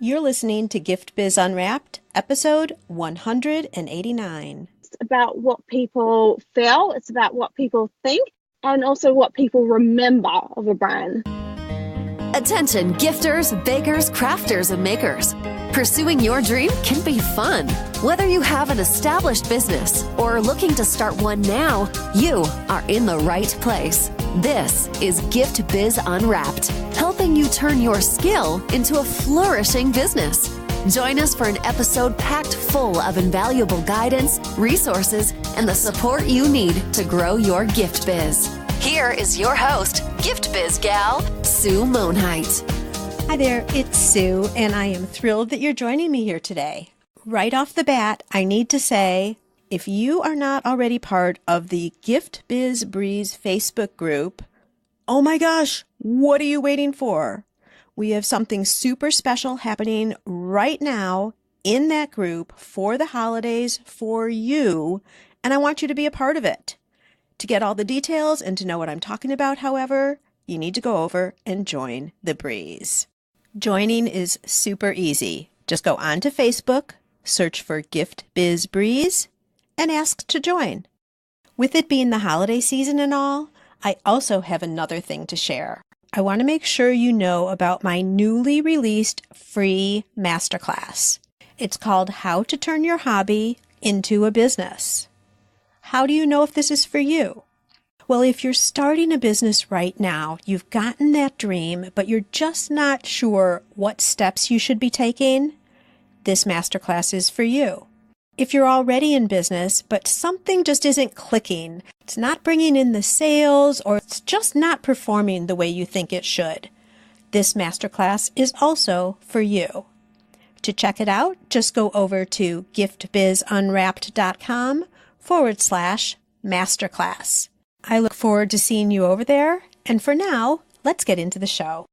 You're listening to Gift Biz Unwrapped, episode 189. It's about what people feel, it's about what people think, and also what people remember of a brand. Attention gifters, bakers, crafters, and makers. Pursuing your dream can be fun. Whether you have an established business or are looking to start one now, you are in the right place. This is Gift Biz Unwrapped, helping you turn your skill into a flourishing business. Join us for an episode packed full of invaluable guidance, resources, and the support you need to grow your gift biz. Here is your host, Gift Biz gal, Sue Monheit. Hi there, it's Sue, and I am thrilled that you're joining me here today. Right off the bat, I need to say, if you are not already part of the Gift Biz Breeze Facebook group, oh my gosh, what are you waiting for? We have something super special happening right now in that group for the holidays for you, and I want you to be a part of it. To get all the details and to know what I'm talking about, however, you need to go over and join the Breeze. Joining is super easy. Just go onto Facebook, search for Gift Biz Breeze, and ask to join. With it being the holiday season and all, I also have another thing to share. I want to make sure you know about my newly released free masterclass. It's called How to Turn Your Hobby into a Business. How do you know if this is for you? Well, if you're starting a business right now, you've gotten that dream, but you're just not sure what steps you should be taking, this masterclass is for you. If you're already in business, but something just isn't clicking, it's not bringing in the sales, or it's just not performing the way you think it should, this masterclass is also for you. To check it out, just go over to giftbizunwrapped.com/masterclass. I look forward to seeing you over there, and for now, let's get into the show.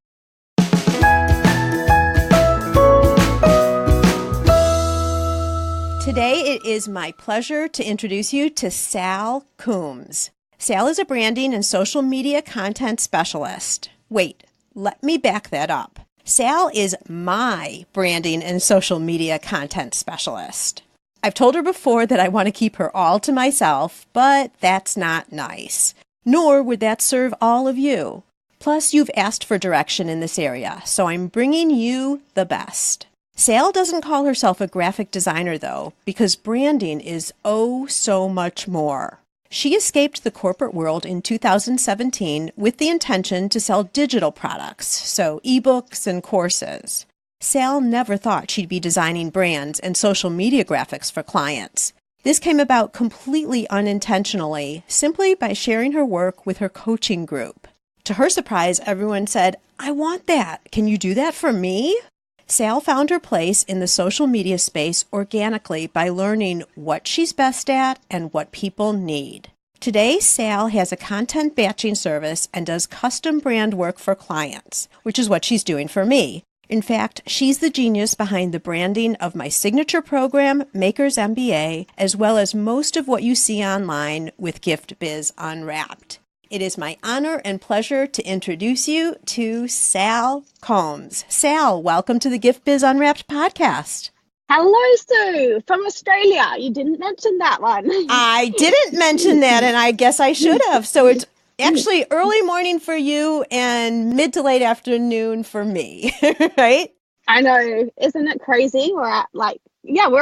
Today, it is my pleasure to introduce you to Sal Coombs. Sal is a branding and social media content specialist. Wait, let me back that up. Sal is my branding and social media content specialist. I've told her before that I want to keep her all to myself, but that's not nice. Nor would that serve all of you. Plus, you've asked for direction in this area, so I'm bringing you the best. Sal doesn't call herself a graphic designer, though, because branding is oh so much more. She escaped the corporate world in 2017 with the intention to sell digital products, so ebooks and courses. Sal never thought she'd be designing brands and social media graphics for clients. This came about completely unintentionally, simply by sharing her work with her coaching group. To her surprise, everyone said, "I want that. Can you do that for me?" Sal found her place in the social media space organically by learning what she's best at and what people need. Today, Sal has a content batching service and does custom brand work for clients, which is what she's doing for me. In fact, she's the genius behind the branding of my signature program, Maker's MBA, as well as most of what you see online with Gift Biz Unwrapped. It is my honor and pleasure to introduce you to Sal Coombs. Sal, welcome to the Gift Biz Unwrapped podcast. Hello, Sue, from Australia. You didn't mention that one. I didn't mention that, and I guess I should have. So it's actually early morning for you and mid to late afternoon for me, right? I know. Isn't it crazy? We're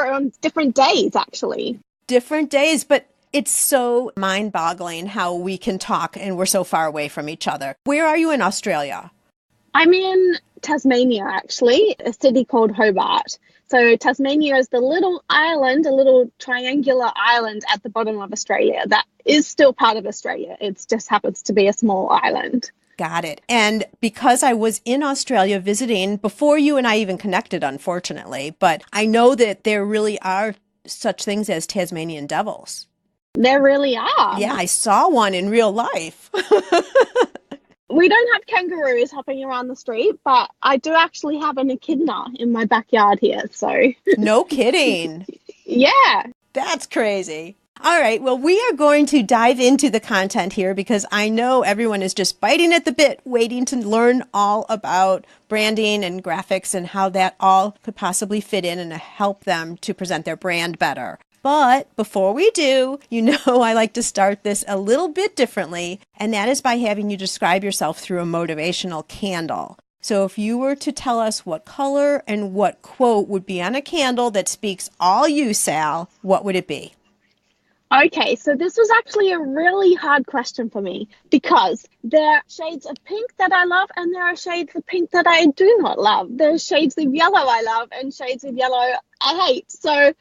on different days, actually. Different days, but it's so mind-boggling how we can talk and we're so far away from each other. Where are you in Australia? I'm in Tasmania, actually, a city called Hobart. So Tasmania is the little island, a little triangular island at the bottom of Australia that is still part of Australia. It just happens to be a small island. Got it. And because I was in Australia visiting before you and I even connected, unfortunately, but I know that there really are such things as Tasmanian devils. There really are. Yeah, I saw one in real life. We don't have kangaroos hopping around the street, but I do actually have an echidna in my backyard here. So no kidding. Yeah. That's crazy. All right. Well, we are going to dive into the content here because I know everyone is just biting at the bit, waiting to learn all about branding and graphics and how that all could possibly fit in and help them to present their brand better. But before we do, I like to start this a little bit differently, and that is by having you describe yourself through a motivational candle. So if you were to tell us what color and what quote would be on a candle that speaks all you, Sal, what would it be? Okay, so this was actually a really hard question for me because there are shades of pink that I love and there are shades of pink that I do not love. There's shades of yellow I love and shades of yellow I hate. So,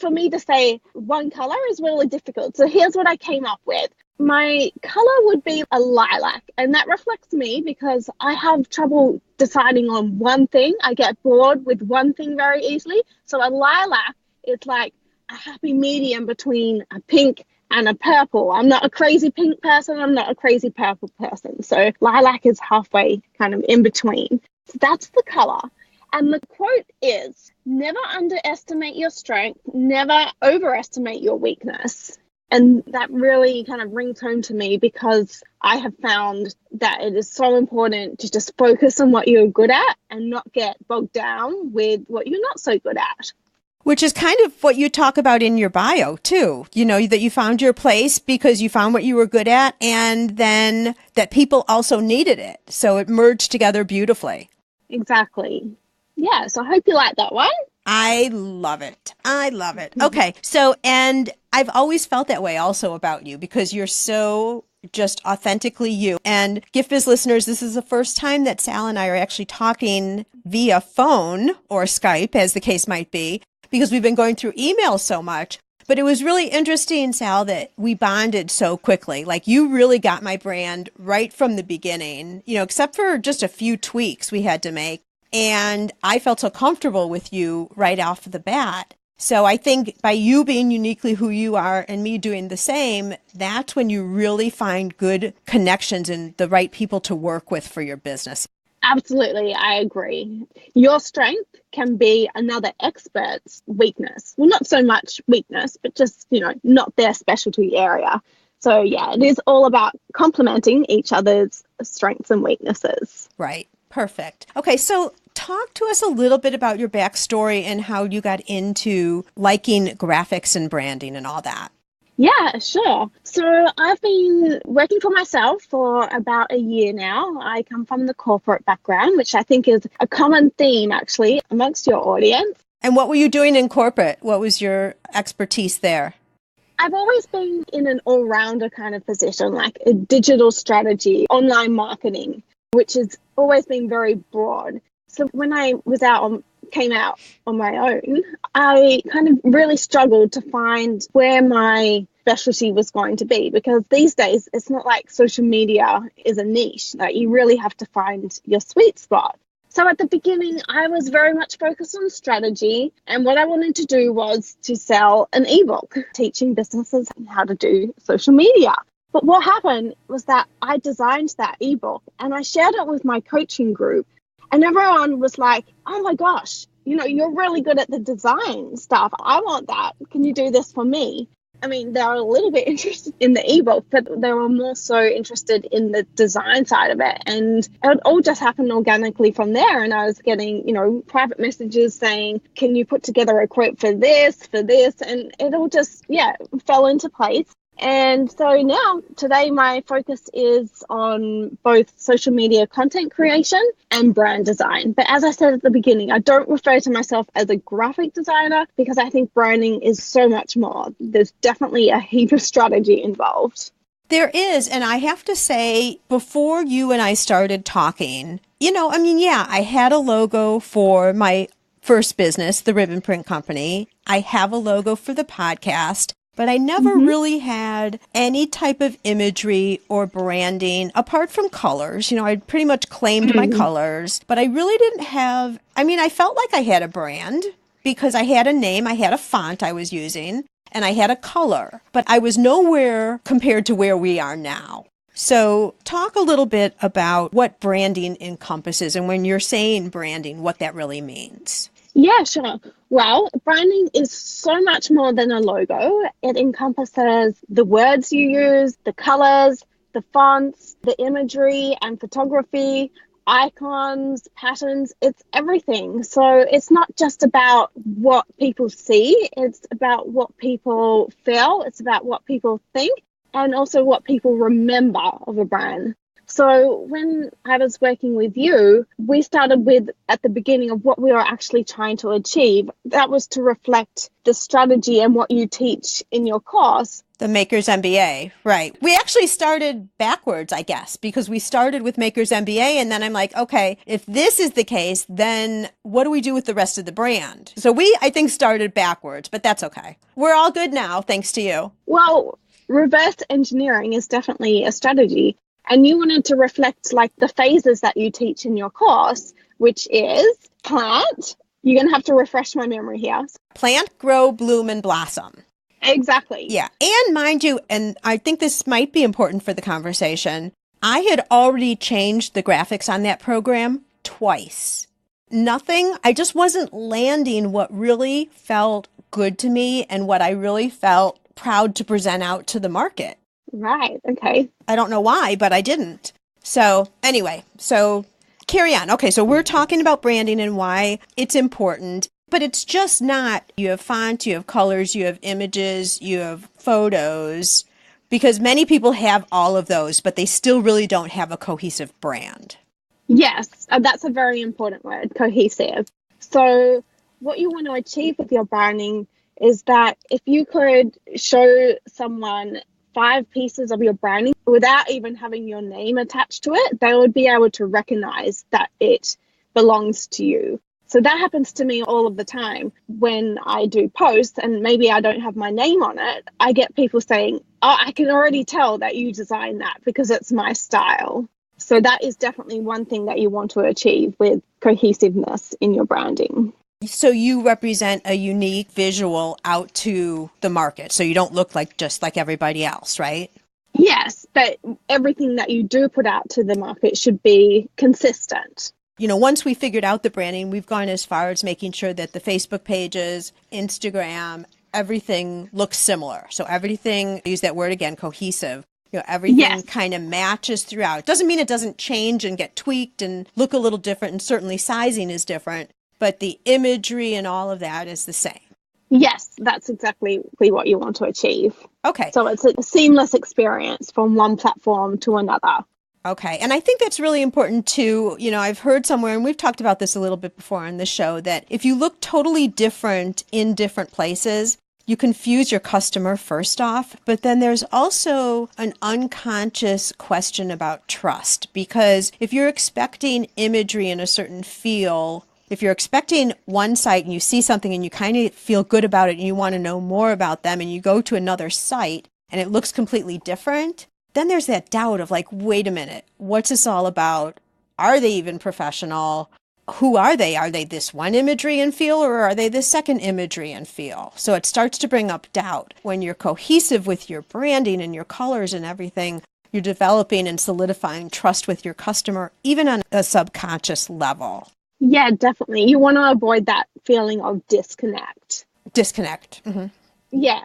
for me to say one color is really difficult. So here's what I came up with. My color would be a lilac, and that reflects me because I have trouble deciding on one thing. I get bored with one thing very easily. So a lilac is like a happy medium between a pink and a purple. I'm not a crazy pink person. I'm not a crazy purple person. So lilac is halfway kind of in between. So that's the color. And the quote is, never underestimate your strength, never overestimate your weakness. And that really kind of rings home to me because I have found that it is so important to just focus on what you're good at and not get bogged down with what you're not so good at. Which is kind of what you talk about in your bio, too. That you found your place because you found what you were good at and then that people also needed it. So it merged together beautifully. Exactly. Yeah, so I hope you like that one. I love it. Okay, so, and I've always felt that way also about you because you're so just authentically you. And Gift Biz listeners, this is the first time that Sal and I are actually talking via phone or Skype, as the case might be, because we've been going through email so much. But it was really interesting, Sal, that we bonded so quickly. Like you really got my brand right from the beginning, except for just a few tweaks we had to make. And I felt so comfortable with you right off the bat. So I think by you being uniquely who you are and me doing the same, that's when you really find good connections and the right people to work with for your business. Absolutely, I agree. Your strength can be another expert's weakness. Well, not so much weakness, but just, not their specialty area. So yeah, it is all about complementing each other's strengths and weaknesses. Right. Perfect. Okay, so talk to us a little bit about your backstory and how you got into liking graphics and branding and all that. Yeah, sure. So I've been working for myself for about a year now. I come from the corporate background, which I think is a common theme actually amongst your audience. And what were you doing in corporate? What was your expertise there? I've always been in an all-rounder kind of position, like a digital strategy, online marketing, which has always been very broad. So when I came out on my own, I kind of really struggled to find where my specialty was going to be, because these days it's not like social media is a niche. Like you really have to find your sweet spot. So at the beginning, I was very much focused on strategy, and what I wanted to do was to sell an ebook teaching businesses how to do social media. But what happened was that I designed that ebook and I shared it with my coaching group, and everyone was like, oh my gosh, you're really good at the design stuff. I want that. Can you do this for me? I mean, they were a little bit interested in the ebook, but they were more so interested in the design side of it. And it all just happened organically from there. And I was getting, private messages saying, can you put together a quote for this? And it all just, fell into place. And so now, today, my focus is on both social media content creation and brand design. But as I said at the beginning, I don't refer to myself as a graphic designer because I think branding is so much more. There's definitely a heap of strategy involved. There is. And I have to say, before you and I started talking, I had a logo for my first business, the Ribbon Print Company. I have a logo for the podcast. But I never really had any type of imagery or branding apart from colors. I'd pretty much claimed my colors, but I really didn't have, I felt like I had a brand because I had a name, I had a font I was using, and I had a color, but I was nowhere compared to where we are now. So talk a little bit about what branding encompasses and when you're saying branding, what that really means. Yeah, sure. Well, branding is so much more than a logo. It encompasses the words you use, the colors, the fonts, the imagery and photography, icons, patterns. It's everything. So it's not just about what people see, it's about what people feel, it's about what people think, and also what people remember of a brand. So when I was working with you, we started with at the beginning of what we were actually trying to achieve. That was to reflect the strategy and what you teach in your course. The Maker's MBA, right. We actually started backwards, I guess, because we started with Maker's MBA and then I'm like, okay, if this is the case, then what do we do with the rest of the brand? So we, I think, started backwards, but that's okay. We're all good now, thanks to you. Well, reverse engineering is definitely a strategy. And you wanted to reflect like the phases that you teach in your course, which is plant. You're going to have to refresh my memory here. Plant, grow, bloom, and blossom. Exactly. Yeah. And mind you, and I think this might be important for the conversation, I had already changed the graphics on that program twice. Nothing, I just wasn't landing what really felt good to me and what I really felt proud to present out to the market. Right. Okay. I don't know why, but I didn't. So anyway, so carry on. Okay, so we're talking about branding and why it's important, but it's just not, you have font, you have colors, you have images, you have photos, because many people have all of those, but they still really don't have a cohesive brand. Yes, that's a very important word, cohesive. So what you want to achieve with your branding is that if you could show someone 5 pieces of your branding without even having your name attached to it, they would be able to recognize that it belongs to you. So that happens to me all of the time when I do posts and maybe I don't have my name on it. I get people saying, oh, I can already tell that you designed that because it's my style. So that is definitely one thing that you want to achieve with cohesiveness in your branding. So you represent a unique visual out to the market. So you don't look like just like everybody else, right? Yes, but everything that you do put out to the market should be consistent. You know, once we figured out the branding, we've gone as far as making sure that the Facebook pages, Instagram, everything looks similar. So everything, use that word again, cohesive. You know, everything kind of matches throughout. It doesn't mean it doesn't change and get tweaked and look a little different, and certainly sizing is different. But the imagery and all of that is the same. Yes, that's exactly what you want to achieve. Okay. So it's a seamless experience from one platform to another. Okay. And I think that's really important too. You know, I've heard somewhere, and we've talked about this a little bit before on the show, that if you look totally different in different places, you confuse your customer first off, but then there's also an unconscious question about trust, because if you're expecting imagery in a certain feel, if you're expecting one site and you see something and you kind of feel good about it and you want to know more about them and you go to another site and it looks completely different, then there's that doubt of like, wait a minute, what's this all about? Are they even professional? Who are they? Are they this one imagery and feel, or are they the second imagery and feel? So it starts to bring up doubt. When you're cohesive with your branding and your colors and everything, you're developing and solidifying trust with your customer, even on a subconscious level. Yeah, definitely. You want to avoid that feeling of disconnect. Disconnect. Mm-hmm. Yeah.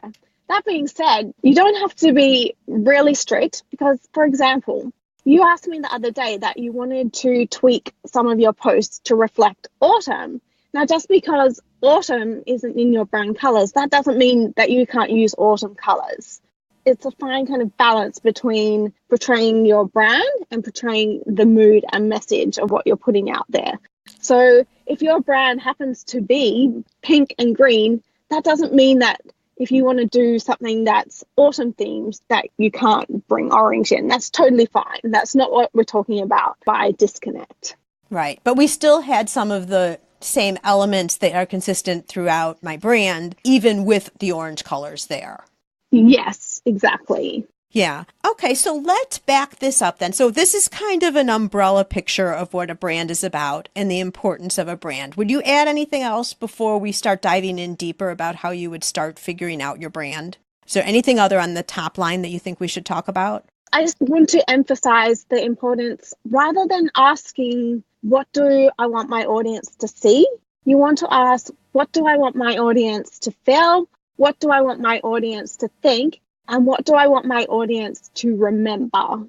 That being said, you don't have to be really strict because, for example, you asked me the other day that you wanted to tweak some of your posts to reflect autumn. Now, just because autumn isn't in your brand colors, that doesn't mean that you can't use autumn colors. It's a fine kind of balance between portraying your brand and portraying the mood and message of what you're putting out there. So if your brand happens to be pink and green, that doesn't mean that if you want to do something that's autumn themed, that you can't bring orange in. That's totally fine. That's not what we're talking about by disconnect. Right. But we still had some of the same elements that are consistent throughout my brand, even with the orange colors there. Yes, exactly. Yeah. Okay, so let's back this up then. So this is kind of an umbrella picture of what a brand is about and the importance of a brand. Would you add anything else before we start diving in deeper about how you would start figuring out your brand? Is there anything other on the top line that you think we should talk about? I just want to emphasize the importance, rather than asking, what do I want my audience to see? You want to ask, what do I want my audience to feel? What do I want my audience to think? And what do I want my audience to remember?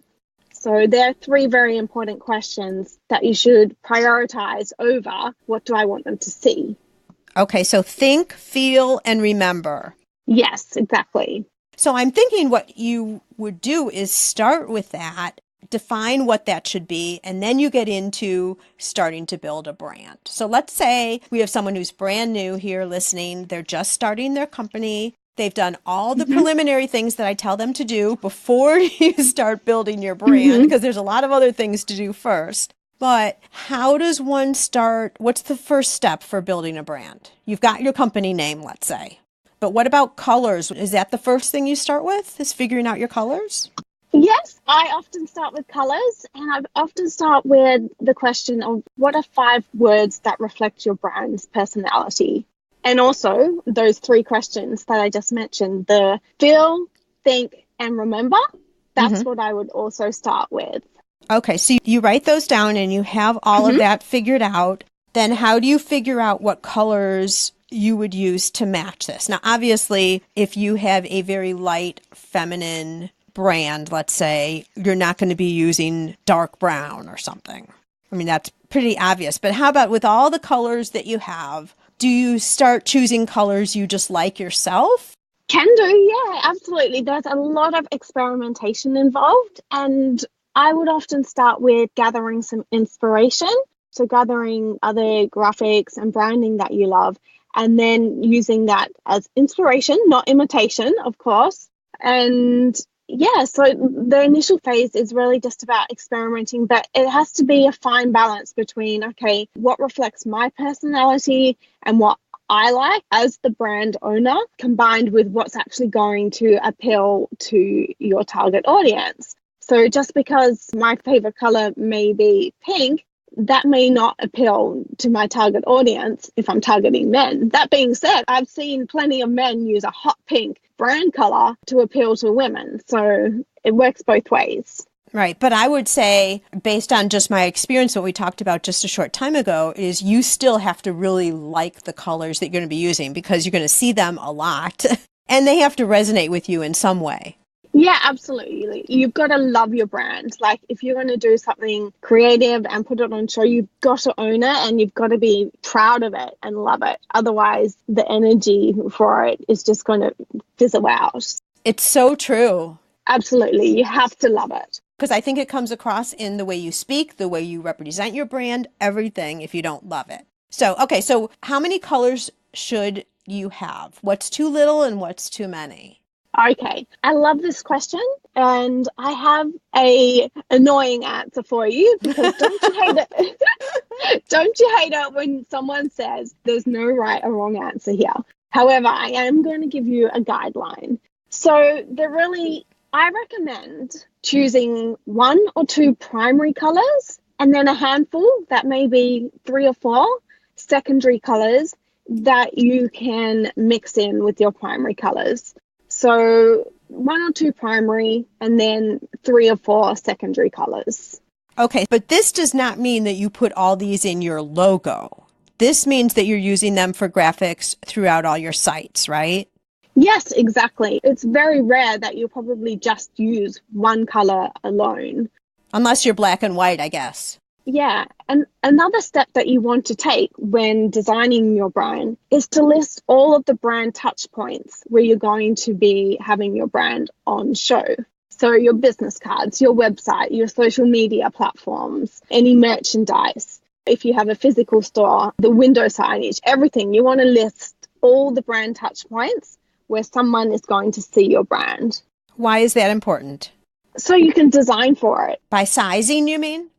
So there are three very important questions that you should prioritize over what do I want them to see. Okay, so think, feel, and remember. Yes, exactly. So I'm thinking what you would do is start with that, define what that should be, and then you get into starting to build a brand. So let's say we have someone who's brand new here listening. They're just starting their company. They've done all the preliminary things that I tell them to do before you start building your brand, because there's a lot of other things to do first. But how does one start? What's the first step for building a brand? You've got your company name, let's say. But what about colors? Is that the first thing you start with, is figuring out your colors? Yes, I often start with colors, and I often start with the question of what are 5 words that reflect your brand's personality? And also those 3 questions that I just mentioned, the feel, think, and remember, that's what I would also start with. Okay, so you write those down and you have all of that figured out. Then how do you figure out what colors you would use to match this? Now, obviously, if you have a very light feminine brand, let's say, you're not going to be using dark brown or something. I mean, that's pretty obvious. But how about with all the colors that you have, do you start choosing colors you just like yourself? Can do, yeah, absolutely. There's a lot of experimentation involved, and I would often start with gathering some inspiration. So gathering other graphics and branding that you love, and then using that as inspiration, not imitation, of course. And yeah, so the initial phase is really just about experimenting, but it has to be a fine balance between, okay, what reflects my personality and what I like as the brand owner, combined with what's actually going to appeal to your target audience. So just because my favorite color may be pink, that may not appeal to my target audience if I'm targeting men. That being said, I've seen plenty of men use a hot pink brand color to appeal to women. So it works both ways. Right. But I would say, based on just my experience, what we talked about just a short time ago, is you still have to really like the colors that you're going to be using, because you're going to see them a lot and they have to resonate with you in some way. Yeah, absolutely. You've got to love your brand. Like, if you're going to do something creative and put it on show, you've got to own it and you've got to be proud of it and love it. Otherwise, the energy for it is just going to fizzle out. It's so true. Absolutely. You have to love it. Because I think it comes across in the way you speak, the way you represent your brand, everything, if you don't love it. So, okay, so how many colors should you have? What's too little and what's too many? Okay, I love this question, and I have a annoying answer for you, because don't you hate it? Don't you hate it when someone says there's no right or wrong answer here? However, I am going to give you a guideline. So I recommend choosing 1 or 2 primary colors, and then a handful, that may be 3 or 4 secondary colors that you can mix in with your primary colors. So 1 or 2 primary, and then 3 or 4 secondary colors. Okay, but this does not mean that you put all these in your logo. This means that you're using them for graphics throughout all your sites, right? Yes, exactly. It's very rare that you'll probably just use 1 color alone. Unless you're black and white, I guess. Yeah, and another step that you want to take when designing your brand is to list all of the brand touch points where you're going to be having your brand on show. So your business cards, your website, your social media platforms, any merchandise. If you have a physical store, the window signage, everything. You want to list all the brand touch points where someone is going to see your brand. Why is that important? So you can design for it. By sizing, you mean?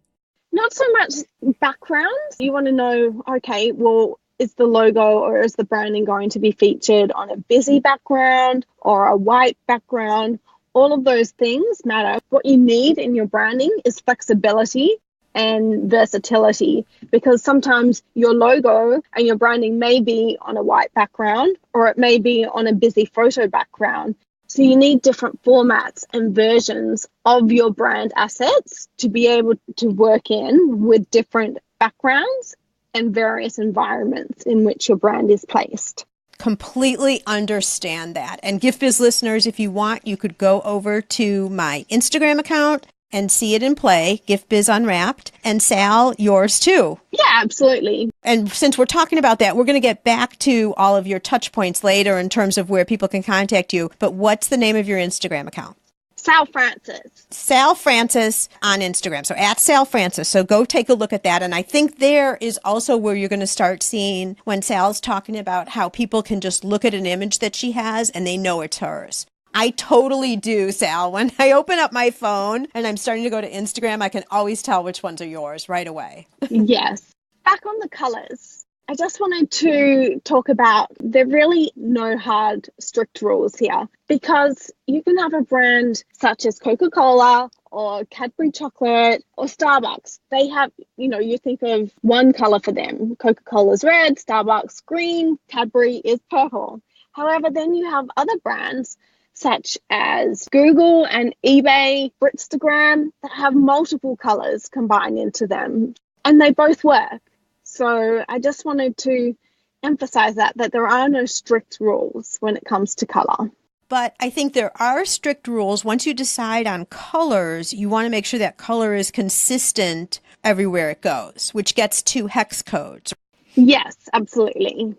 Not so much background. You want to know, okay, well, is the logo or is the branding going to be featured on a busy background or a white background? All of those things matter. What you need in your branding is flexibility and versatility, because sometimes your logo and your branding may be on a white background or it may be on a busy photo background. So you need different formats and versions of your brand assets to be able to work in with different backgrounds and various environments in which your brand is placed. Completely understand that. And Gift Biz listeners, if you want, you could go over to my Instagram account and see it in play, Gift Biz Unwrapped, and Sal, yours too. Yeah, absolutely. And since we're talking about that, we're going to get back to all of your touch points later in terms of where people can contact you. But what's the name of your Instagram account? Sal Francis. Sal Francis on Instagram. So at Sal Francis. So go take a look at that. And I think there is also where you're going to start seeing when Sal's talking about how people can just look at an image that she has and they know it's hers. I totally do, Sal. When I open up my phone and I'm starting to go to Instagram, I can always tell which ones are yours right away. Yes. Back on the colors. I just wanted to talk about there are really no hard, strict rules here, because you can have a brand such as Coca-Cola or Cadbury chocolate or Starbucks. They have, you think of one color for them. Coca-Cola's red, Starbucks green, Cadbury is purple. However, then you have other brands such as Google and eBay, Britstagram, that have multiple colors combined into them, and they both work. So I just wanted to emphasize that there are no strict rules when it comes to color. But I think there are strict rules. Once you decide on colors, you want to make sure that color is consistent everywhere it goes, which gets to hex codes. Yes, absolutely.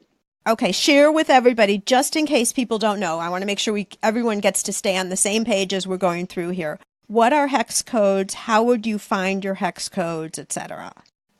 Okay, share with everybody, just in case people don't know. I want to make sure everyone gets to stay on the same page as we're going through here. What are hex codes? How would you find your hex codes, etc.?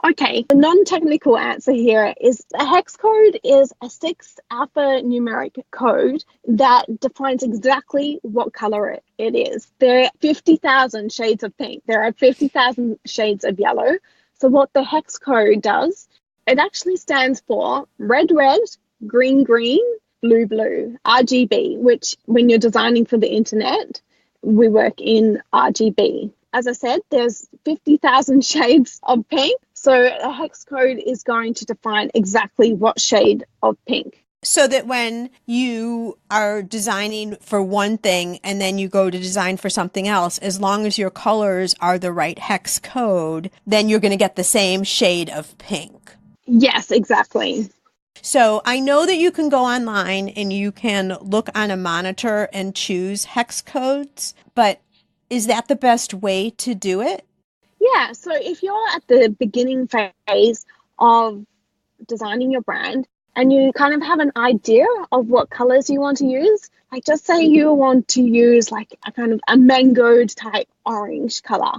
Okay, the non-technical answer here is a hex code is a 6 alphanumeric code that defines exactly what color it is. There are 50,000 shades of pink. There are 50,000 shades of yellow. So what the hex code does, it actually stands for red, red, green, green, blue, blue, RGB, which when you're designing for the internet, we work in RGB. As I said, there's 50,000 shades of pink. So a hex code is going to define exactly what shade of pink. So that when you are designing for one thing and then you go to design for something else, as long as your colors are the right hex code, then you're going to get the same shade of pink. Yes, exactly. So I know that you can go online and you can look on a monitor and choose hex codes, but is that the best way to do it? Yeah, so if you're at the beginning phase of designing your brand and you kind of have an idea of what colors you want to use, like just say you want to use like a kind of a mangoed type orange color,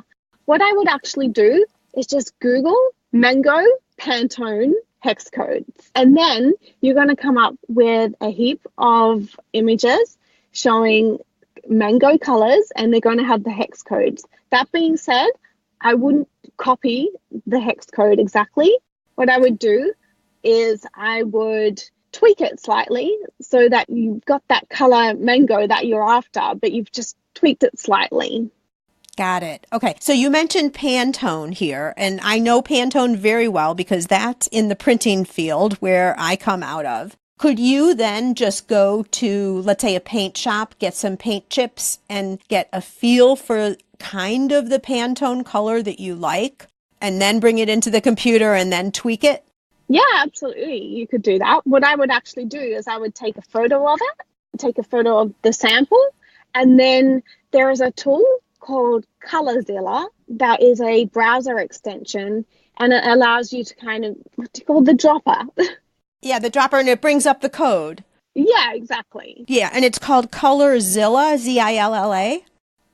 what I would actually do is just Google mango Pantone hex codes. And then you're going to come up with a heap of images showing mango colors, and they're going to have the hex codes. That being said, I wouldn't copy the hex code exactly. What I would do is I would tweak it slightly so that you've got that color mango that you're after, but you've just tweaked it slightly. Got it. Okay. So you mentioned Pantone here, and I know Pantone very well because that's in the printing field where I come out of. Could you then just go to, let's say, a paint shop, get some paint chips and get a feel for kind of the Pantone color that you like, and then bring it into the computer and then tweak it? Yeah, absolutely. You could do that. What I would actually do is I would take a photo of it, take a photo of the sample, and then there is a tool called Colorzilla that is a browser extension, and it allows you to kind of, what do you call the dropper? Yeah, the dropper, and it brings up the code. Yeah, exactly. Yeah, and it's called Colorzilla, Zilla.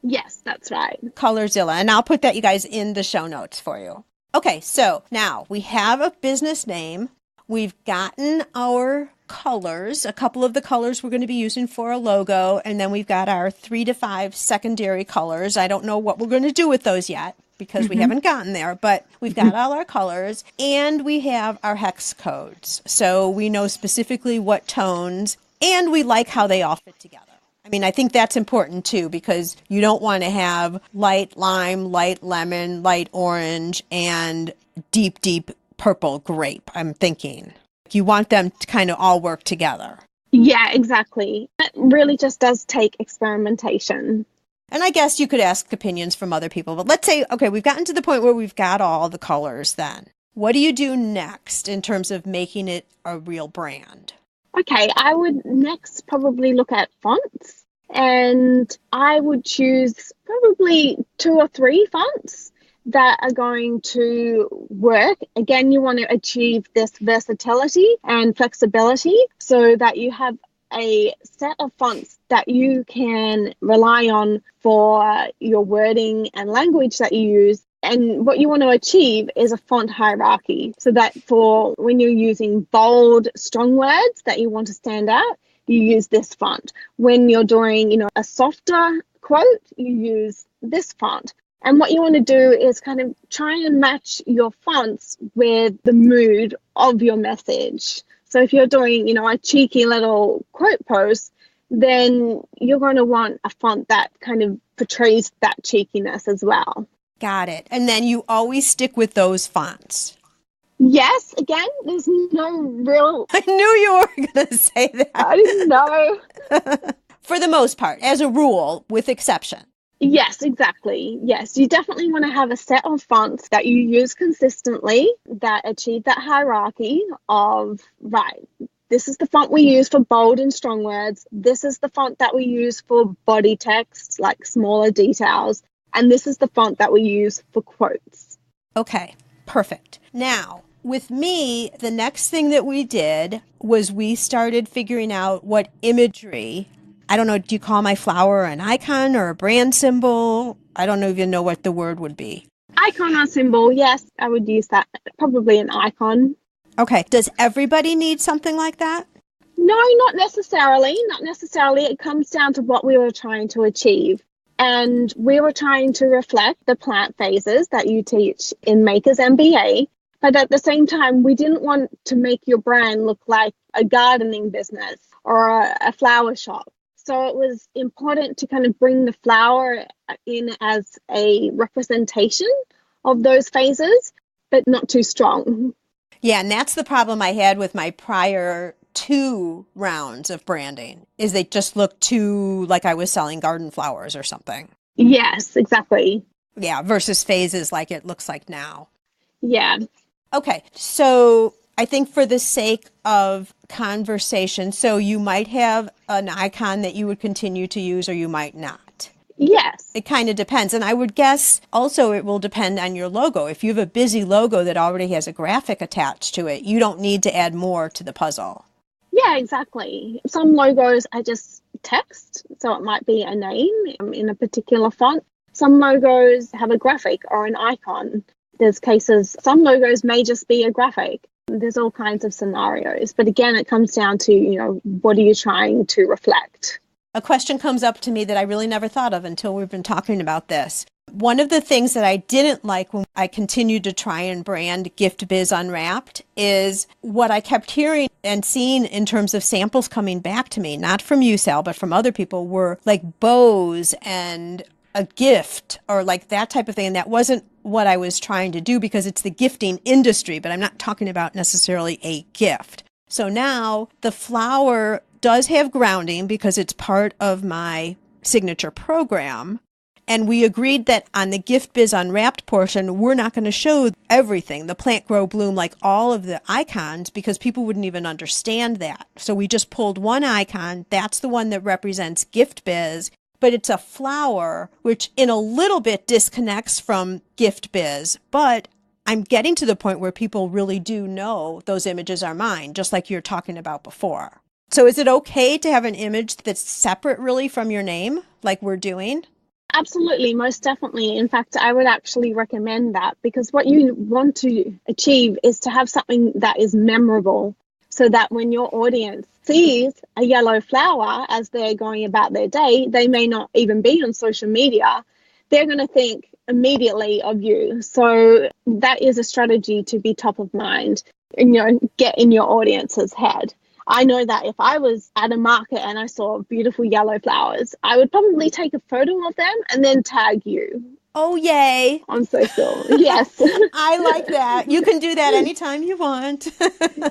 Yes, that's right. Colorzilla, and I'll put that, you guys, in the show notes for you. Okay, so now we have a business name. We've gotten our colors, a couple of the colors we're going to be using for a logo, and then we've got our 3 to 5 secondary colors. I don't know what we're going to do with those yet because we haven't gotten there, but we've got all our colors, and we have our hex codes. So we know specifically what tones, and we like how they all fit together. I mean, I think that's important too, because you don't want to have light lime, light lemon, light orange, and deep, deep purple grape, I'm thinking. You want them to kind of all work together. Yeah, exactly. It really just does take experimentation. And I guess you could ask opinions from other people. But let's say, okay, we've gotten to the point where we've got all the colors then. What do you do next in terms of making it a real brand? Okay, I would next probably look at fonts, and I would choose probably 2 or 3 fonts that are going to work. Again, you want to achieve this versatility and flexibility so that you have a set of fonts that you can rely on for your wording and language that you use. And what you want to achieve is a font hierarchy so that for when you're using bold, strong words that you want to stand out, you use this font. When you're doing, a softer quote, you use this font. And what you want to do is kind of try and match your fonts with the mood of your message. So if you're doing, a cheeky little quote post, then you're going to want a font that kind of portrays that cheekiness as well. Got it. And then you always stick with those fonts. Yes, again, there's no real... I knew you were going to say that. I didn't know. For the most part, as a rule, with exception. Yes, exactly. Yes, you definitely want to have a set of fonts that you use consistently that achieve that hierarchy of, right, this is the font we use for bold and strong words. This is the font that we use for body text, like smaller details. And this is the font that we use for quotes. Okay, perfect. Now, with me, the next thing that we did was we started figuring out what imagery, I don't know, do you call my flower an icon or a brand symbol? I don't even know what the word would be. Icon or symbol, yes, I would use that. Probably an icon. Okay, does everybody need something like that? No, not necessarily. Not necessarily. It comes down to what we were trying to achieve. And we were trying to reflect the plant phases that you teach in Makers MBA. But at the same time, we didn't want to make your brand look like a gardening business or a flower shop. So it was important to kind of bring the flower in as a representation of those phases, but not too strong. Yeah, and that's the problem I had with my prior 2 rounds of branding, is they just look too like I was selling garden flowers or something. Yes, exactly. Yeah, versus phases like it looks like now. Yeah. Okay, so I think for the sake of conversation, so you might have an icon that you would continue to use or you might not. Yes. It kind of depends. And I would guess also it will depend on your logo. If you have a busy logo that already has a graphic attached to it, you don't need to add more to the puzzle. Yeah, exactly. Some logos are just text, so it might be a name in a particular font. Some logos have a graphic or an icon. There's cases, some logos may just be a graphic. There's all kinds of scenarios. But again, it comes down to, what are you trying to reflect? A question comes up to me that I really never thought of until we've been talking about this. One of the things that I didn't like when I continued to try and brand Gift Biz Unwrapped is what I kept hearing and seeing in terms of samples coming back to me, not from you, Sal, but from other people, were like bows and a gift or like that type of thing. And that wasn't what I was trying to do because it's the gifting industry, but I'm not talking about necessarily a gift. So now the flower does have grounding because it's part of my signature program. And we agreed that on the Gift Biz Unwrapped portion, we're not going to show everything, the plant, grow, bloom, like all of the icons, because people wouldn't even understand that. So we just pulled one icon. That's the one that represents Gift Biz, but it's a flower, which in a little bit disconnects from Gift Biz. But I'm getting to the point where people really do know those images are mine, just like you're talking about before. So is it okay to have an image that's separate really from your name, like we're doing? Absolutely, most definitely. In fact, I would actually recommend that because what you want to achieve is to have something that is memorable so that when your audience sees a yellow flower as they're going about their day, they may not even be on social media. They're going to think immediately of you. So that is a strategy to be top of mind and, get in your audience's head. I know that if I was at a market and I saw beautiful yellow flowers, I would probably take a photo of them and then tag you. Oh, yay. On social. Yes. I like that. You can do that anytime you want.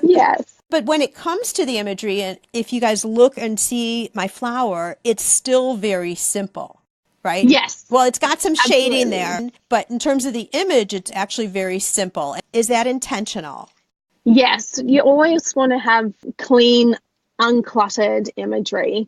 Yes. But when it comes to the imagery, and if you guys look and see my flower, it's still very simple. right? Yes. Well, it's got some shading Absolutely. there, but in terms of the image, it's actually very simple. Is that intentional? Yes, you always want to have clean, uncluttered imagery.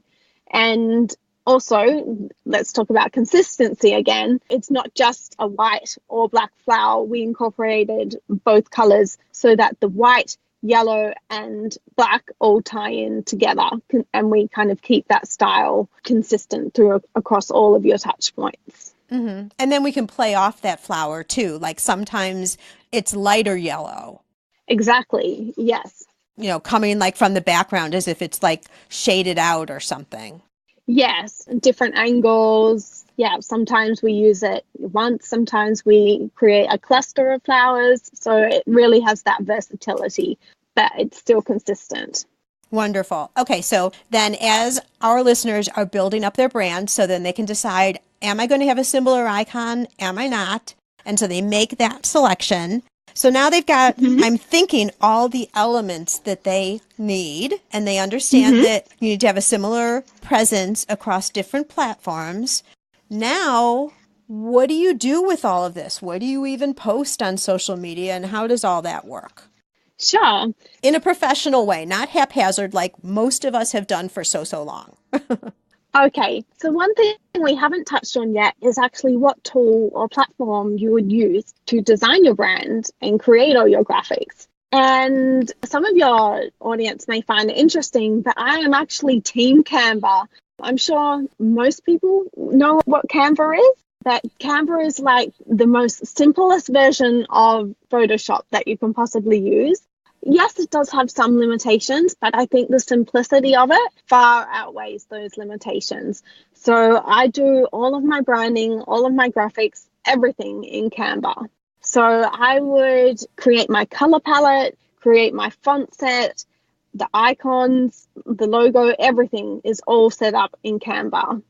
And also, let's talk about consistency again. It's not just a white or black flower. We incorporated both colors so that the white, yellow, and black all tie in together. And we kind of keep that style consistent through across all of your touch points. Mm-hmm. And then we can play off that flower too. Like sometimes it's lighter yellow. Exactly. Yes. Coming like from the background as if it's like shaded out or something. Yes. Different angles. Yeah. Sometimes we use it once. Sometimes we create a cluster of flowers. So it really has that versatility, but it's still consistent. Wonderful. Okay. So then as our listeners are building up their brand, so then they can decide, am I going to have a similar icon? Am I not? And so they make that selection. So now they've got, I'm thinking, all the elements that they need, and they understand that you need to have a similar presence across different platforms. Now, what do you do with all of this? What do you even post on social media, and how does all that work? Sure. In a professional way, not haphazard like most of us have done for so long. Okay, so one thing we haven't touched on yet is actually what tool or platform you would use to design your brand and create all your graphics. And some of your audience may find it interesting, but I am actually Team Canva. I'm sure most people know what Canva is, but Canva is like the most simplest version of Photoshop that you can possibly use. Yes, it does have some limitations, but I think the simplicity of it far outweighs those limitations. So I do all of my branding, all of my graphics, everything in Canva. So I would create my color palette, create my font set, the icons, the logo, everything is all set up in Canva.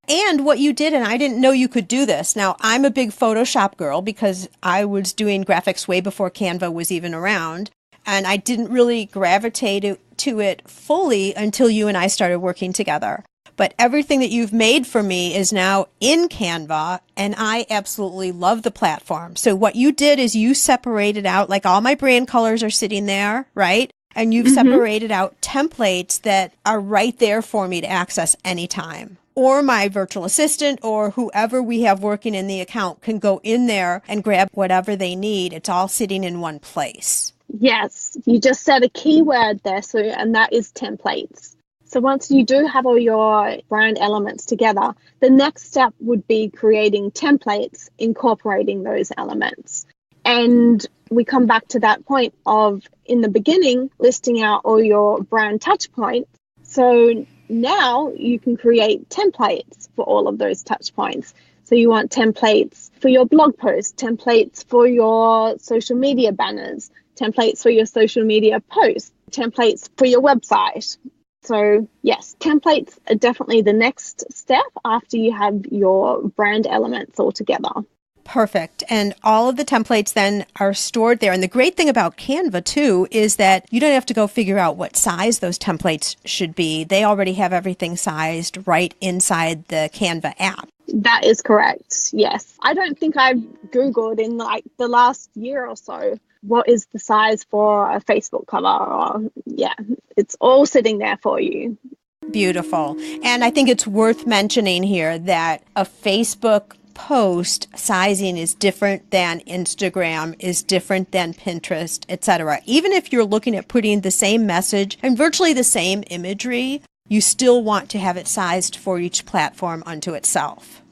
And what you did, and I didn't know you could do this. Now, I'm a big Photoshop girl because I was doing graphics way before Canva was even around. And I didn't really gravitate to it fully until you and I started working together. But everything that you've made for me is now in Canva, and I absolutely love the platform. So what you did is you separated out, like all my brand colors are sitting there, right? And you've separated out templates that are right there for me to access anytime. Or my virtual assistant or whoever we have working in the account can go in there and grab whatever they need. It's all sitting in one place. Yes, you just said a key word there, Sue, and that is templates. So once you do have all your brand elements together, the next step would be creating templates, incorporating those elements. And we come back to that point of, in the beginning, listing out all your brand touch points. So now you can create templates for all of those touch points. So you want templates for your blog posts, templates for your social media banners, templates for your social media posts, templates for your website. So yes, templates are definitely the next step after you have your brand elements all together. Perfect. And all of the templates then are stored there. And the great thing about Canva too is that you don't have to go figure out what size those templates should be. They already have everything sized right inside the Canva app. That is correct. Yes. I don't think I've Googled in like the last year or so what is the size for a Facebook cover, or it's all sitting there for you. Beautiful. And I think it's worth mentioning here that a Facebook post sizing is different than Instagram, is different than Pinterest, etc. Even if you're looking at putting the same message and virtually the same imagery, you still want to have it sized for each platform unto itself.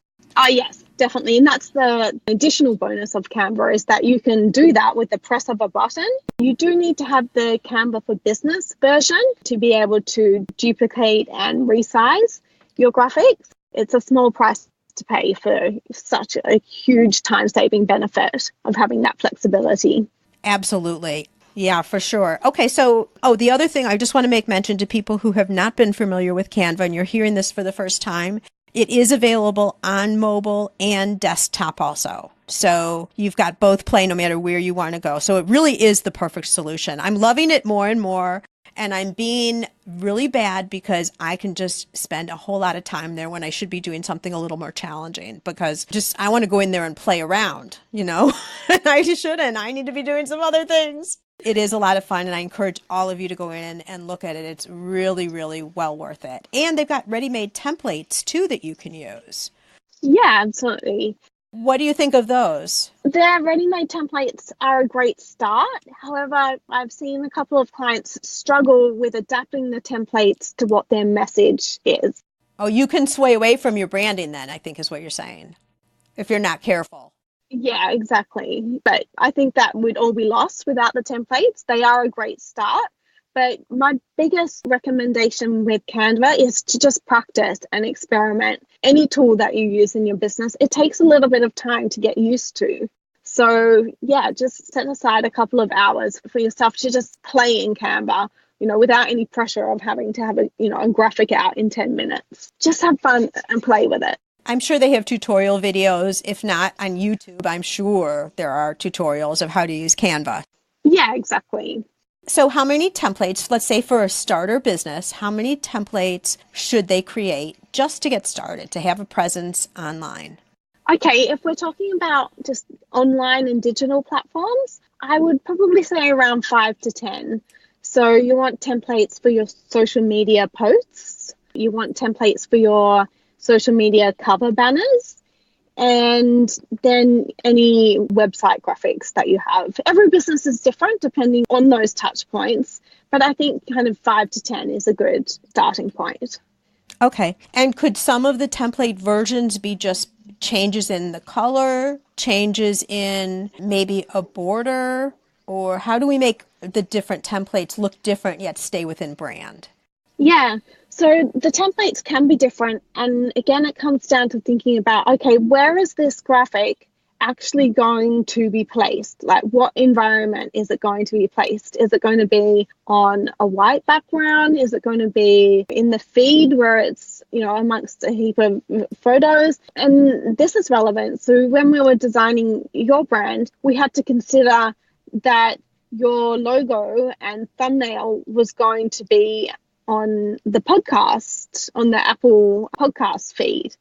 Yes, definitely. And that's the additional bonus of Canva, is that you can do that with the press of a button. You do need to have the Canva for Business version to be able to duplicate and resize your graphics. It's a small price to pay for such a huge time-saving benefit of having that flexibility. Absolutely. Yeah, for sure. Okay, so, the other thing I just want to make mention to people who have not been familiar with Canva and you're hearing this for the first time, it is available on mobile and desktop also. So you've got both play no matter where you want to go. So it really is the perfect solution. I'm loving it more and more. And I'm being really bad because I can just spend a whole lot of time there when I should be doing something a little more challenging, because just I want to go in there and play around, and I shouldn't. I need to be doing some other things. It is a lot of fun, and I encourage all of you to go in and look at it. It's really, really well worth it. And they've got ready-made templates, too, that you can use. Yeah, absolutely. What do you think of those? Their ready-made templates are a great start. However, I've seen a couple of clients struggle with adapting the templates to what their message is. Oh, you can sway away from your branding then, I think is what you're saying, if you're not careful. Yeah, exactly. But I think that would all be lost without the templates. They are a great start. But my biggest recommendation with Canva is to just practice and experiment. Any tool that you use in your business, it takes a little bit of time to get used to. So yeah, just set aside a couple of hours for yourself to just play in Canva, without any pressure of having to have a graphic out in 10 minutes. Just have fun and play with it. I'm sure they have tutorial videos. If not on YouTube, I'm sure there are tutorials of how to use Canva. Yeah, exactly. So how many templates, let's say for a starter business, how many templates should they create just to get started, to have a presence online? Okay, if we're talking about just online and digital platforms, I would probably say around 5 to 10. So you want templates for your social media posts. You want templates for your social media cover banners, and then any website graphics that you have. Every business is different depending on those touch points, but I think kind of 5 to 10 is a good starting point. Okay. And could some of the template versions be just changes in the color, changes in maybe a border, or how do we make the different templates look different yet stay within brand? Yeah, so the templates can be different. And again, it comes down to thinking about, okay, where is this graphic actually going to be placed? Like, what environment is it going to be placed? Is it going to be on a white background? Is it going to be in the feed where it's, amongst a heap of photos? And this is relevant. So when we were designing your brand, we had to consider that your logo and thumbnail was going to be on the podcast, on the Apple podcast feed.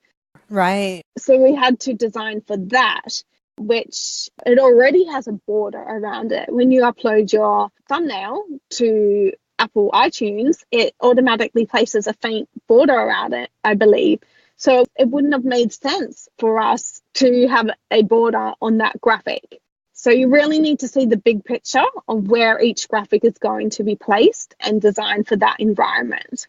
Right. So we had to design for that, which it already has a border around it. When you upload your thumbnail to Apple iTunes, it automatically places a faint border around it, I believe. So it wouldn't have made sense for us to have a border on that graphic. So you really need to see the big picture of where each graphic is going to be placed and designed for that environment.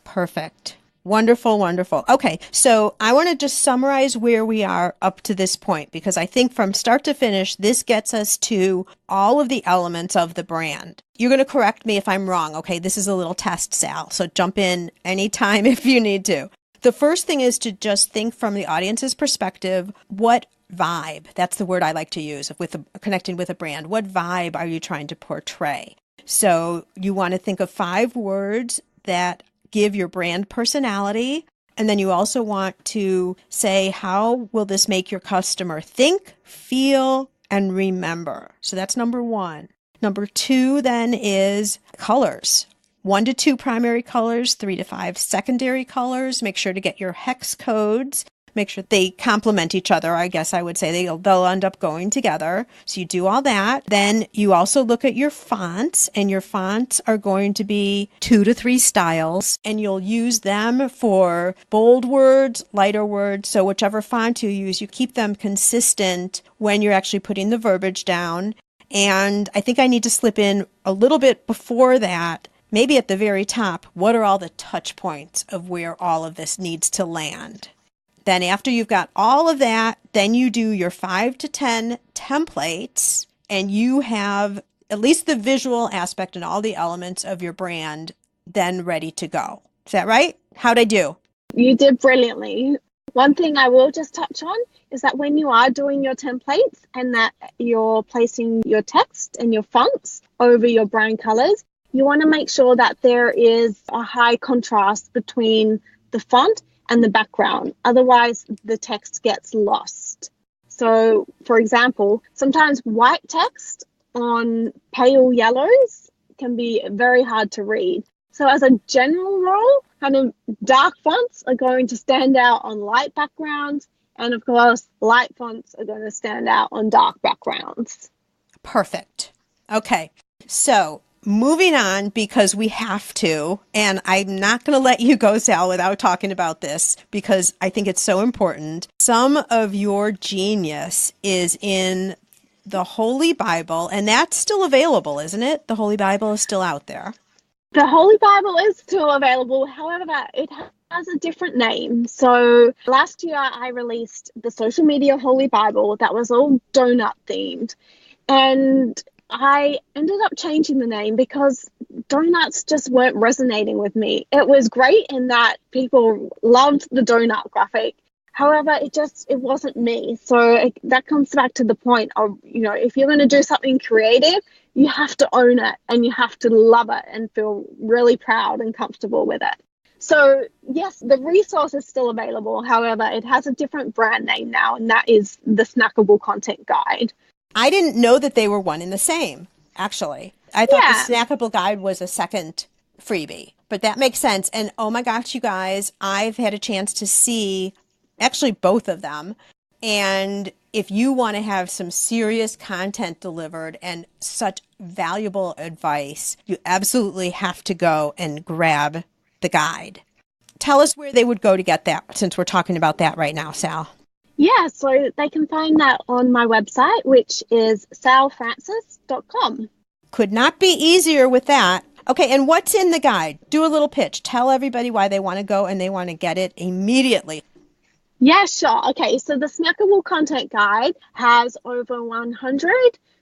Perfect. Wonderful, wonderful. Okay, so I want to just summarize where we are up to this point, because I think from start to finish, this gets us to all of the elements of the brand. You're going to correct me if I'm wrong. Okay, this is a little test, Sal, so jump in anytime if you need to. The first thing is to just think from the audience's perspective, what vibe, that's the word I like to use with connecting with a brand. What vibe are you trying to portray? So you want to think of 5 words that give your brand personality. And then you also want to say, how will this make your customer think, feel, and remember? So that's number 1. Number 2 then is colors. 1 to 2 primary colors, 3 to 5 secondary colors. Make sure to get your hex codes. Make sure they complement each other. I guess I would say they'll end up going together. So you do all that. Then you also look at your fonts, and your fonts are going to be 2 to 3 styles, and you'll use them for bold words, lighter words. So whichever font you use, you keep them consistent when you're actually putting the verbiage down. And I think I need to slip in a little bit before that, maybe at the very top, what are all the touch points of where all of this needs to land? Then after you've got all of that, then you do your 5 to 10 templates, and you have at least the visual aspect and all the elements of your brand then ready to go. Is that right? How'd I do? You did brilliantly. One thing I will just touch on is that when you are doing your templates and that you're placing your text and your fonts over your brand colors, you want to make sure that there is a high contrast between the font and the background. Otherwise, the text gets lost. So, for example, sometimes white text on pale yellows can be very hard to read. So as a general rule, kind of dark fonts are going to stand out on light backgrounds. And of course, light fonts are going to stand out on dark backgrounds. Perfect. Okay. So moving on, because we have to, and I'm not going to let you go, Sal, without talking about this, because I think it's so important. Some of your genius is in the Holy Bible, and that's still available, isn't it? The Holy Bible is still out there. The Holy Bible is still available. However, it has a different name. So last year I released the Social Media Holy Bible that was all donut themed. And I ended up changing the name because donuts just weren't resonating with me. It was great in that people loved the donut graphic. However, it wasn't me. So that comes back to the point of, if you're going to do something creative, you have to own it and you have to love it and feel really proud and comfortable with it. So yes, the resource is still available. However, it has a different brand name now, and that is the Snackable Content Guide. I didn't know that they were one and the same, actually. I thought the Snackable Guide was a second freebie, but that makes sense. And oh my gosh, you guys, I've had a chance to see actually both of them. And if you want to have some serious content delivered and such valuable advice, you absolutely have to go and grab the guide. Tell us where they would go to get that, since we're talking about that right now, Sal. Yeah, so they can find that on my website, which is salfrancis.com. Could not be easier with that. Okay, and what's in the guide? Do a little pitch. Tell everybody why they want to go and they want to get it immediately. Yeah, sure. Okay, so the Snackable Content Guide has over 100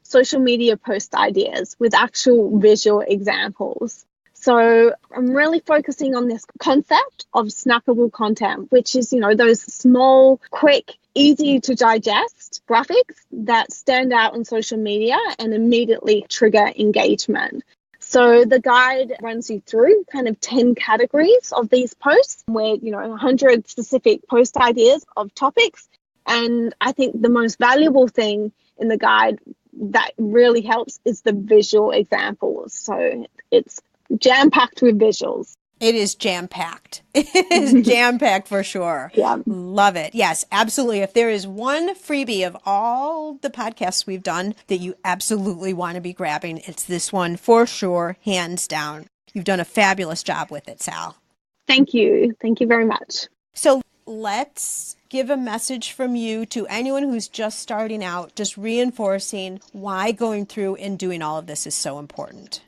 social media post ideas with actual visual examples. So I'm really focusing on this concept of snackable content, which is, those small, quick, easy to digest graphics that stand out on social media and immediately trigger engagement. So the guide runs you through kind of 10 categories of these posts where, 100 specific post ideas of topics. And I think the most valuable thing in the guide that really helps is the visual examples. So it's jam-packed with visuals. It is jam-packed. It is jam-packed for sure. Yeah. Love it. Yes, absolutely. If there is one freebie of all the podcasts we've done that you absolutely want to be grabbing, it's this one for sure, hands down. You've done a fabulous job with it, Sal. Thank you. Thank you very much. So let's give a message from you to anyone who's just starting out, just reinforcing why going through and doing all of this is so important.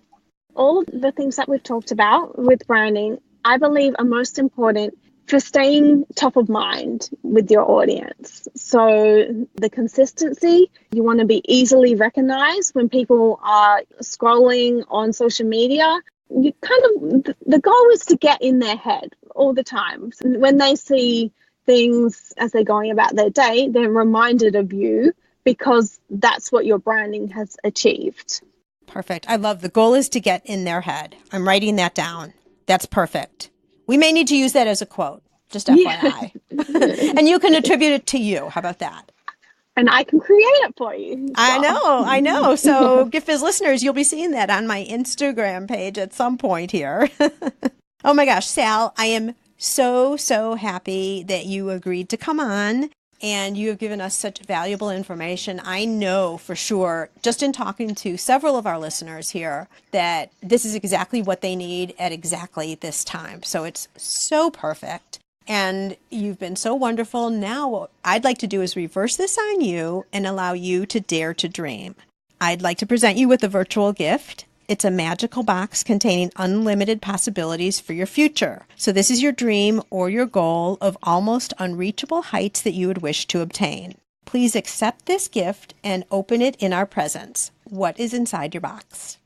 All of the things that we've talked about with branding, I believe are most important for staying top of mind with your audience. So the consistency, you want to be easily recognized when people are scrolling on social media. You the goal is to get in their head all the time. When they see things as they're going about their day, they're reminded of you because that's what your branding has achieved. Perfect. I love the goal is to get in their head. I'm writing that down. That's perfect. We may need to use that as a quote, just FYI. Yeah. And you can attribute it to you. How about that? And I can create it for you. So. I know. So Gift Biz listeners, you'll be seeing that on my Instagram page at some point here. Oh my gosh, Sal, I am so happy that you agreed to come on. And you have given us such valuable information. I know for sure, just in talking to several of our listeners here, that this is exactly what they need at exactly this time. So it's so perfect. And you've been so wonderful. Now what I'd like to do is reverse this on you and allow you to dare to dream. I'd like to present you with a virtual gift. It's a magical box containing unlimited possibilities for your future. So this is your dream or your goal of almost unreachable heights that you would wish to obtain. Please accept this gift and open it in our presence. What is inside your box?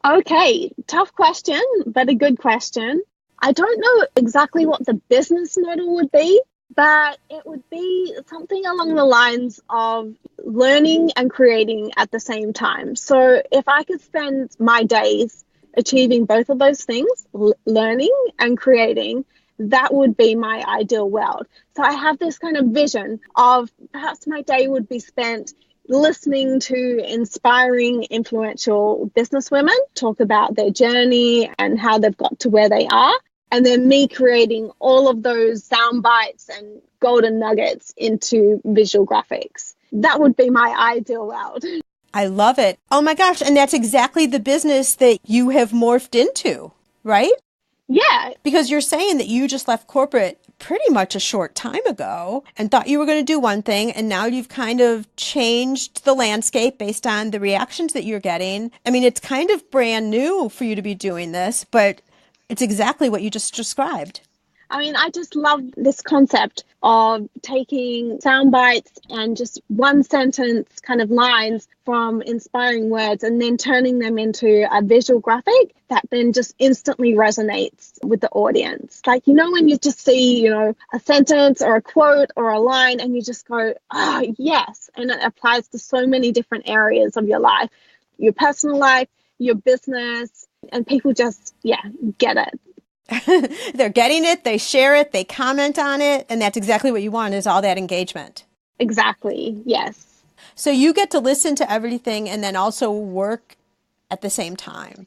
Okay, tough question, but a good question. I don't know exactly what the business model would be, but it would be something along the lines of learning and creating at the same time. So if I could spend my days achieving both of those things, learning and creating, that would be my ideal world. So I have this kind of vision of perhaps my day would be spent, listening to inspiring, influential businesswomen talk about their journey and how they've got to where they are. And then me creating all of those sound bites and golden nuggets into visual graphics. That would be my ideal world. I love it. Oh my gosh. And that's exactly the business that you have morphed into, right? Yeah. Because you're saying that you just left corporate pretty much a short time ago and thought you were going to do one thing. And now you've kind of changed the landscape based on the reactions that you're getting. I mean, it's kind of brand new for you to be doing this, but it's exactly what you just described. I mean, I just love this concept of taking sound bites and just one sentence kind of lines from inspiring words and then turning them into a visual graphic that then just instantly resonates with the audience. Like, when you just see, a sentence or a quote or a line and you just go, oh, yes. And it applies to so many different areas of your life, your personal life, your business, and people just, get it. They're getting it, they share it, they comment on it, and that's exactly what you want is all that engagement. Exactly, yes. So you get to listen to everything and then also work at the same time.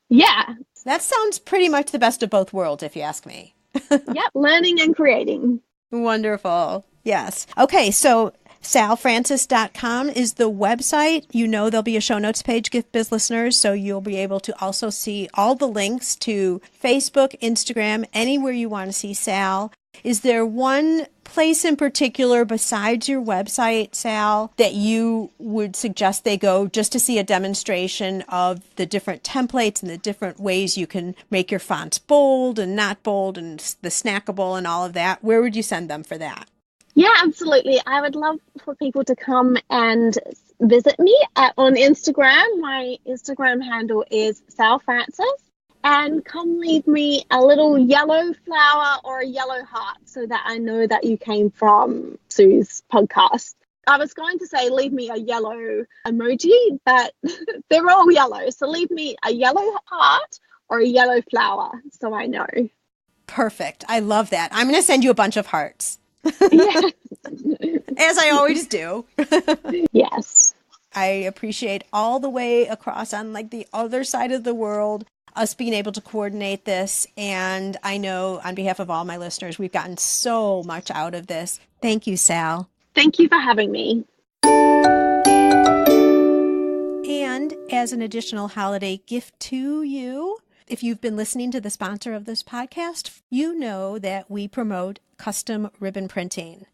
Yeah. That sounds pretty much the best of both worlds, if you ask me. Yep, learning and creating. Wonderful. Yes. Okay, so salfrancis.com is the website. There'll be a show notes page, Gift Biz listeners, so you'll be able to also see all the links to Facebook, Instagram, anywhere you want to see Sal. Is there one place in particular besides your website, Sal, that you would suggest they go just to see a demonstration of the different templates and the different ways you can make your fonts bold and not bold and the snackable and all of that? Where would you send them for that? Yeah, absolutely. I would love for people to come and visit me on Instagram. My Instagram handle is Sal Francis. And come leave me a little yellow flower or a yellow heart so that I know that you came from Sue's podcast. I was going to say leave me a yellow emoji, but they're all yellow. So leave me a yellow heart or a yellow flower so I know. Perfect. I love that. I'm going to send you a bunch of hearts. Yeah. As I always do. Yes. I appreciate all the way across on the other side of the world, us being able to coordinate this. And I know on behalf of all my listeners, we've gotten so much out of this. Thank you, Sal. Thank you for having me. And as an additional holiday gift to you, if you've been listening to the sponsor of this podcast, you know that we promote custom ribbon printing.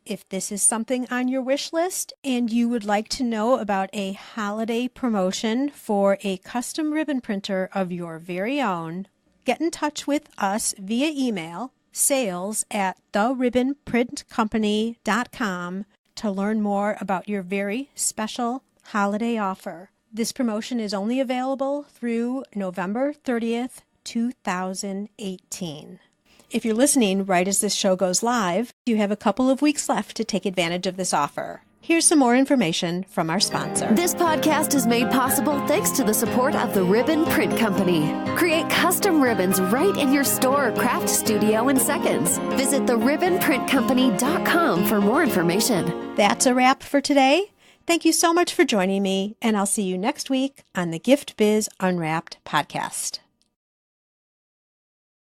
If this is something on your wish list and you would like to know about a holiday promotion for a custom ribbon printer of your very own, get in touch with us via email, sales@theribbonprintcompany.com to learn more about your very special holiday offer. This promotion is only available through November 30th, 2018. If you're listening right as this show goes live, you have a couple of weeks left to take advantage of this offer. Here's some more information from our sponsor. This podcast is made possible thanks to the support of the Ribbon Print Company. Create custom ribbons right in your store or craft studio in seconds. Visit theribbonprintcompany.com for more information. That's a wrap for today. Thank you so much for joining me, and I'll see you next week on the Gift Biz Unwrapped podcast.